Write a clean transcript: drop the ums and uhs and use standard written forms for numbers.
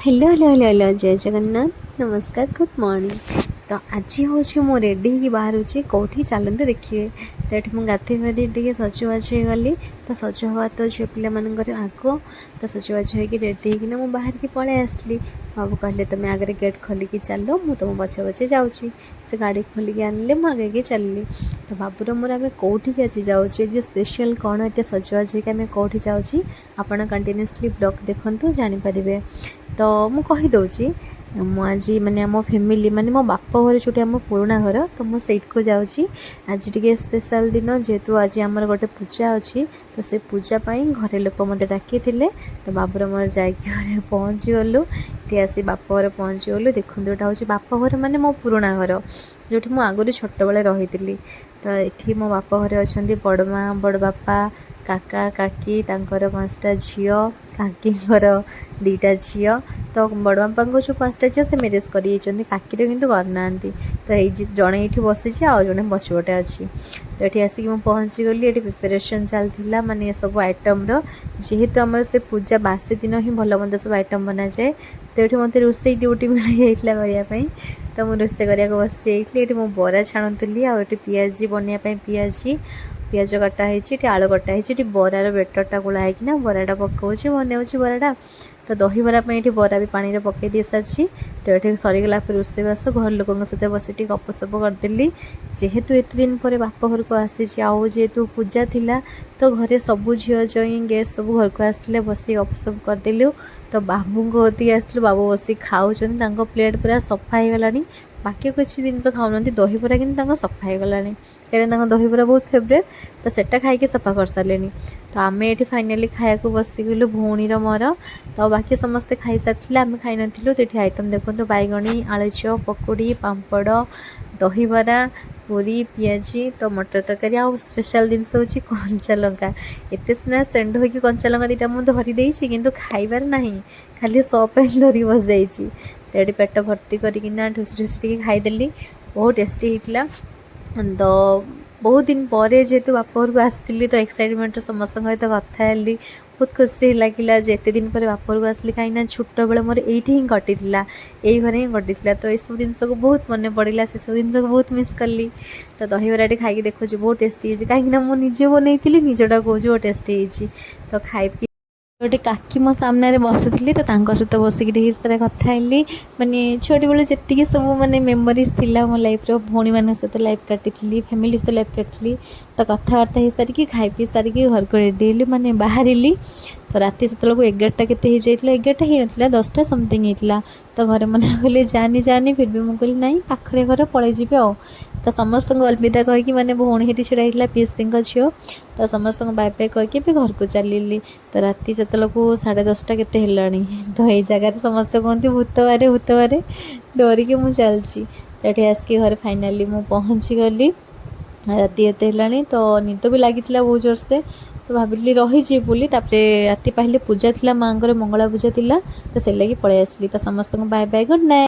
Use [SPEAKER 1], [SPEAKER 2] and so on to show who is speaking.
[SPEAKER 1] Hello hello hello hello जय जगन्नाथ नमस्कार good morning. तो आज हूँ मु रेडी हो बाहर कौटी चलते देखिए। तो ये मुझे गाधे गाधे टे सजबाज हो गली। तो सज हवा तो झील पे आग। तो सजबाज हो रेडी होना मुझे बाहर की पलि आसली। बाबू कहले तुम आगे गेट खोलिकी चल मुझे तुम पछे पछे जाऊँगी। से गाड़ी खोलिकी आनिले मुझे आगे चलली। तो बाबूर मोर आम कौटी आज जाऊँचे स्पेशल कौन एत सजबाज होमें कौटी जाऊँगी आपड़ कंटिन्यूअसली ब्लॉग देखु जानीपर। तो मु कहीदे आज माने आम फैमिली माने मो बाप घर जो आम पुराणा घर तो मुझे को जाऊँगी। आज टे स्पेशल दिन जेहेतु आज आमर गोटे पूजा अच्छी तो से पूजा घरे लोक मत डाकी तो बाबूर मोर जाए पहुँची गलु। ये आसी बाप घर पहुँची गलु। देखो यहाँ हूँ बाप घर माने मो पुराणा घर जो मुझे आगुरी छोट बेले रही। तो ये मो बाप घर अच्छा बड़ माँ बड़ बापा काका काकी तांकर 5टा झील काकी दीटा झी। तो बड़ बापा जो 5टा झील से मेरेज कर काकीर कितु करना। तो ये जड़े ये बसी आ जड़े पछपटे अच्छी। तो ये आसिक पहुँची गली। ये प्रिपेरेसन चलता माने सब आइटम जेहेतु आम से पूजा बासी दिन ही भल मंद सब आइटम बना जाए। तो ये मत रोसे ड्यूटी मिल जाता तो मुझे रोसे करने बसी ये मो बरा छाणुली आ पियाजी बनवाई पियाज कटाई आलू कटाई बरार बेटरटा गोला होना बराटा पकाऊँ बनाऊँ बराटा। तो दही बरा ये बरा भी पानी में पकई दे सारी। तो ये सरीगला रोसेबास घर लोकों सहित बस गपसप करदेली। जेहेतु एत दिन पर बाप घर को आसी जेहेतु पूजा थिला तो घरे सबू झील जई गेस्ट सब घर को आसते बस गपसप करदेलु। तो बाबू को आसलु बाबू बस खाऊँ प्लेट पूरा सफा हो गला। बाकी किसी जिन खाऊना दही बरा कि सफा हो गला कहीं दही बरा बहुत फेवरेट। तो सेटा खाई सफा कर सारे। तो आम ये फाइनाली खाया बसीगलु भौणीर मोर। तो बाकी समस्ते खाई सारी आम खाई नुँ। तो ये आइटम देखो बैगणी आलुचप पकोड़ी पापड़ दही बरा पूरी पियाजी तो मटर तरकारी आ स्पेशल जिन हूँ कंचा लंका। एत सीना सेंड हो कंचा लंका दीटा मुझे धरीदे कि खाइबार ना खाली सप धरी बस जाइए। तो ये पेट भर्ती करना ढुसी ढुसी खाईदेली बहुत टेस्टी होता। तो बहुत दिन पर जेहेतु बाप घर को आसती तो एक्साइटमेंट समस्त सहित कथा हेली बहुत खुशी लगे एत दिन पर बाप घर को आसली कहीं छोट बेले मोर ये ही कटी यही घर ही कटी। तो यू जिन को बहुत मन पड़ा से सब जिन को बहुत मिस कली। तो दही बरा खाई देखुची बहुत टेस्टी कहीं मुझे बनई निजटा कौच बहुत टेस्टी। तो खाई पी गोटे काकी मो सामने बसी तो सहित बसिक ढेर सारा कथा हेली माने छोटी बेले जी सब माने मेमोरीज थिला मो लाइफ भौणी मान सहित लाइफ काटी फैमिली सहित लाइफ काटी। तो कथबार्ता हो सारिकी खाई पी सारिकी घर को रेडी हेली माने बाहर। तो राति से 11टा के 11टा ही ना 10टा समथिंग होता। तो घर मन कहले जानी जानी फिर भी मुझे कहली ना पाखरे घर पलि जी। तो समस्त को अलविदा कहीकि माने भौणी हेटी छड़ा पीसी झील। तो समस्त बाय बाय कहीकि घर को चलि। तो राति से 10:30 के तो ये जगह समस्त कहते भूत बारे डरिकी मुझे चलची। तो ये आसिक घर फाइनाली मुझे पहुँची गली। राति एत तो निद भी लगी बहुत जोर से। तो भाविली रही बोली राति पहले पूजा थी माँ मंगला पूजा थी तो से लगी पलि आसली। तो समस्त बाय बाय गुड नाइट।